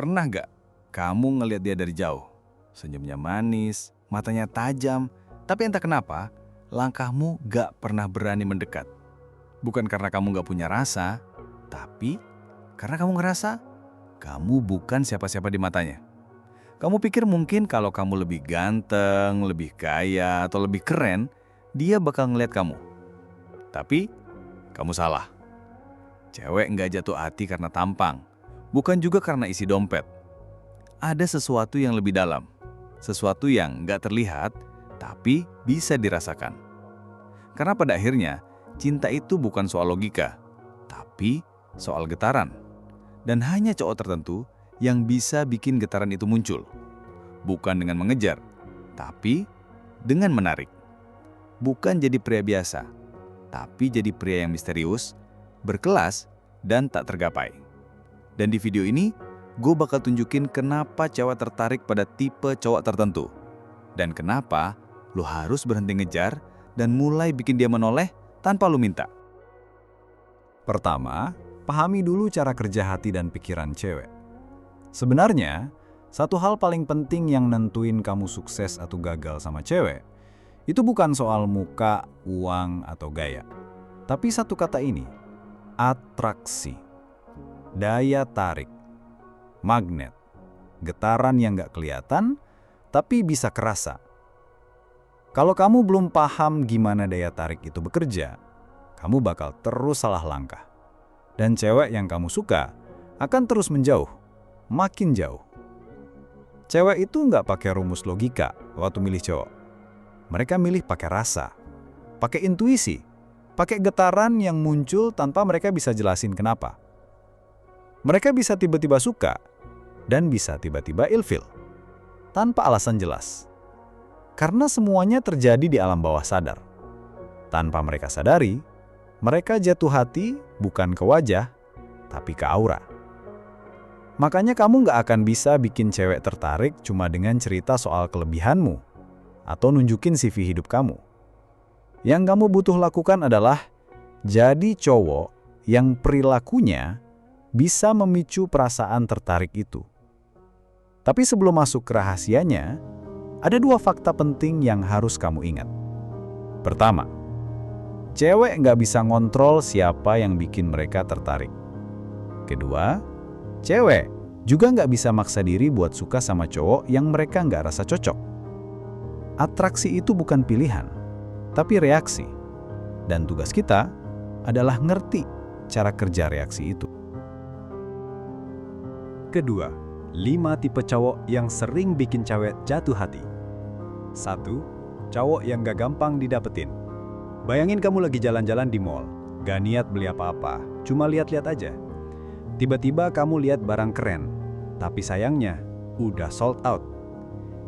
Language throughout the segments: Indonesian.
Pernah gak kamu ngelihat dia dari jauh? Senyumnya manis, matanya tajam, tapi entah kenapa, langkahmu gak pernah berani mendekat. Bukan karena kamu gak punya rasa, tapi karena kamu ngerasa kamu bukan siapa-siapa di matanya. Kamu pikir mungkin kalau kamu lebih ganteng, lebih kaya, atau lebih keren, dia bakal ngeliat kamu. Tapi, kamu salah. Cewek nggak jatuh hati karena tampang, bukan juga karena isi dompet. Ada sesuatu yang lebih dalam, sesuatu yang nggak terlihat, tapi bisa dirasakan. Karena pada akhirnya, cinta itu bukan soal logika, tapi soal getaran. Dan hanya cowok tertentu yang bisa bikin getaran itu muncul. Bukan dengan mengejar, tapi dengan menarik. Bukan jadi pria biasa, tapi jadi pria yang misterius, berkelas, dan tak tergapai. Dan di video ini, gue bakal tunjukin kenapa cewek tertarik pada tipe cowok tertentu. Dan kenapa lo harus berhenti ngejar dan mulai bikin dia menoleh tanpa lo minta. Pertama, pahami dulu cara kerja hati dan pikiran cewek. Sebenarnya, satu hal paling penting yang nentuin kamu sukses atau gagal sama cewek, itu bukan soal muka, uang, atau gaya. Tapi satu kata ini, atraksi, daya tarik, magnet, getaran yang gak kelihatan, tapi bisa kerasa. Kalau kamu belum paham gimana daya tarik itu bekerja, kamu bakal terus salah langkah. Dan cewek yang kamu suka akan terus menjauh, makin jauh. Cewek itu nggak pakai rumus logika waktu milih cowok. Mereka milih pakai rasa, pakai intuisi, pakai getaran yang muncul tanpa mereka bisa jelasin kenapa. Mereka bisa tiba-tiba suka dan bisa tiba-tiba ilfil, tanpa alasan jelas. Karena semuanya terjadi di alam bawah sadar. Tanpa mereka sadari, mereka jatuh hati bukan ke wajah, tapi ke aura. Makanya kamu nggak akan bisa bikin cewek tertarik cuma dengan cerita soal kelebihanmu atau nunjukin CV hidup kamu. Yang kamu butuh lakukan adalah jadi cowok yang perilakunya bisa memicu perasaan tertarik itu. Tapi sebelum masuk ke rahasianya, ada dua fakta penting yang harus kamu ingat. Pertama, cewek nggak bisa ngontrol siapa yang bikin mereka tertarik. Kedua, cewek juga nggak bisa maksa diri buat suka sama cowok yang mereka nggak rasa cocok. Atraksi itu bukan pilihan, tapi reaksi. Dan tugas kita adalah ngerti cara kerja reaksi itu. Kedua, 5 tipe cowok yang sering bikin cewek jatuh hati. 1. Cowok yang gak gampang didapetin. Bayangin kamu lagi jalan-jalan di mall, gak niat beli apa-apa, cuma lihat-lihat aja. Tiba-tiba kamu lihat barang keren, tapi sayangnya udah sold out.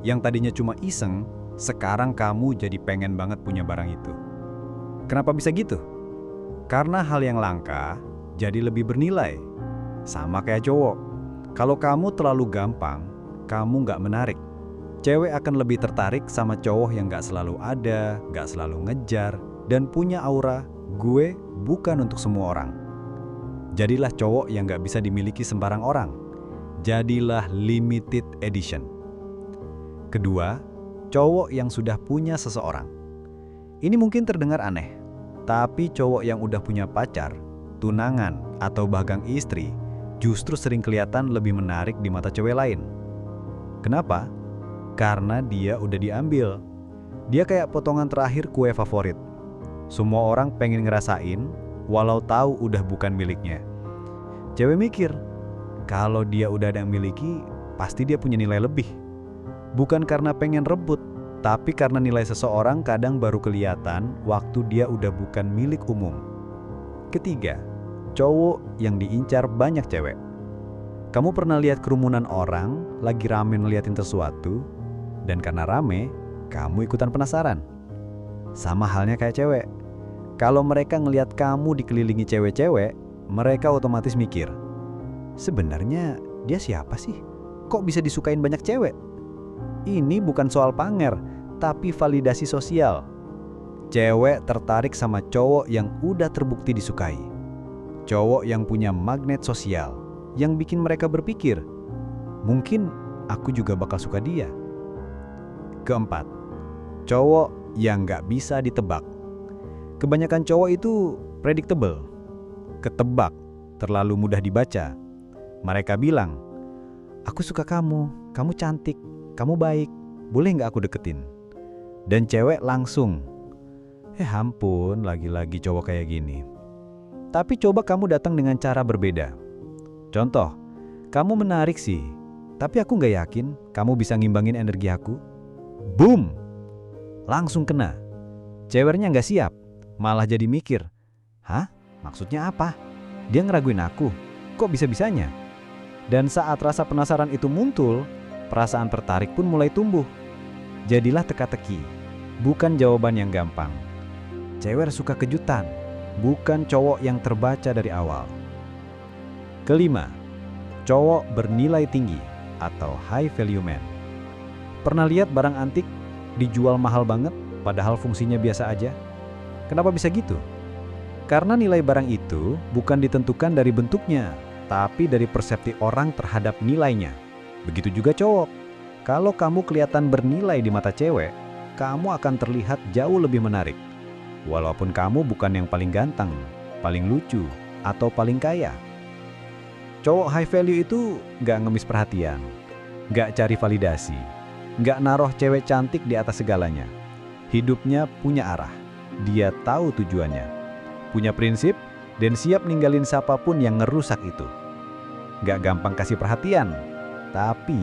Yang tadinya cuma iseng, sekarang kamu jadi pengen banget punya barang itu. Kenapa bisa gitu? Karena hal yang langka jadi lebih bernilai. Sama kayak cowok, kalau kamu terlalu gampang, kamu nggak menarik. Cewek akan lebih tertarik sama cowok yang nggak selalu ada, nggak selalu ngejar, dan punya aura, gue bukan untuk semua orang. Jadilah cowok yang nggak bisa dimiliki sembarang orang. Jadilah limited edition. Kedua, cowok yang sudah punya seseorang. Ini mungkin terdengar aneh, tapi cowok yang udah punya pacar, tunangan, atau bahkan istri, justru sering kelihatan lebih menarik di mata cewek lain. Kenapa? Karena dia udah diambil. Dia kayak potongan terakhir kue favorit. Semua orang pengen ngerasain, walau tahu udah bukan miliknya. Cewek mikir, kalau dia udah ada yang miliki, pasti dia punya nilai lebih. Bukan karena pengen rebut, tapi karena nilai seseorang kadang baru kelihatan waktu dia udah bukan milik umum. Ketiga, cowok yang diincar banyak cewek. Kamu pernah lihat kerumunan orang lagi rame ngeliatin sesuatu, dan karena rame, kamu ikutan penasaran. Sama halnya kayak cewek. Kalau mereka ngelihat kamu dikelilingi cewek-cewek, mereka otomatis mikir, sebenarnya dia siapa sih? Kok bisa disukain banyak cewek? Ini bukan soal pamer, tapi validasi sosial. Cewek tertarik sama cowok yang udah terbukti disukai. Cowok yang punya magnet sosial, yang bikin mereka berpikir, mungkin aku juga bakal suka dia. Keempat, cowok yang nggak bisa ditebak. Kebanyakan cowok itu predictable, ketebak, terlalu mudah dibaca. Mereka bilang, aku suka kamu, kamu cantik, kamu baik, boleh nggak aku deketin? Dan cewek langsung, ampun, lagi-lagi cowok kayak gini. Tapi coba kamu datang dengan cara berbeda. Contoh, kamu menarik sih, tapi aku nggak yakin kamu bisa ngimbangin energi aku. Boom! Langsung kena. Ceweknya nggak siap, malah jadi mikir, hah? Maksudnya apa? Dia ngeraguin aku, kok bisa-bisanya? Dan saat rasa penasaran itu muncul, perasaan tertarik pun mulai tumbuh. Jadilah teka-teki, bukan jawaban yang gampang. Cewek suka kejutan, bukan cowok yang terbaca dari awal. Kelima, cowok bernilai tinggi atau high value man. Pernah lihat barang antik dijual mahal banget padahal fungsinya biasa aja? Kenapa bisa gitu? Karena nilai barang itu bukan ditentukan dari bentuknya, tapi dari persepsi orang terhadap nilainya. Begitu juga cowok. Kalau kamu kelihatan bernilai di mata cewek, kamu akan terlihat jauh lebih menarik. Walaupun kamu bukan yang paling ganteng, paling lucu, atau paling kaya. Cowok high value itu nggak ngemis perhatian, nggak cari validasi, nggak naruh cewek cantik di atas segalanya. Hidupnya punya arah, dia tahu tujuannya, punya prinsip, dan siap ninggalin siapapun yang ngerusak itu. Nggak gampang kasih perhatian, tapi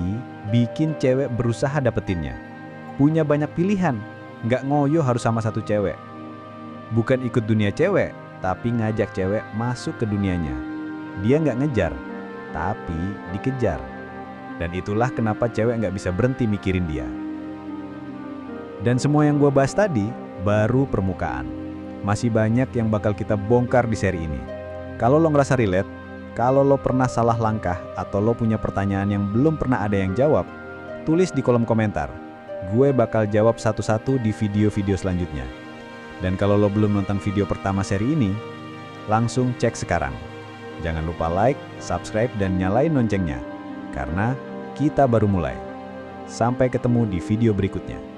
bikin cewek berusaha dapetinnya. Punya banyak pilihan, nggak ngoyo harus sama satu cewek. Bukan ikut dunia cewek, tapi ngajak cewek masuk ke dunianya. Dia nggak ngejar, tapi dikejar. Dan itulah kenapa cewek nggak bisa berhenti mikirin dia. Dan semua yang gue bahas tadi baru permukaan. Masih banyak yang bakal kita bongkar di seri ini. Kalau lo ngerasa relate, kalau lo pernah salah langkah atau lo punya pertanyaan yang belum pernah ada yang jawab, tulis di kolom komentar. Gue bakal jawab satu-satu di video-video selanjutnya. Dan kalau lo belum nonton video pertama seri ini, langsung cek sekarang. Jangan lupa like, subscribe, dan nyalain loncengnya. Karena kita baru mulai. Sampai ketemu di video berikutnya.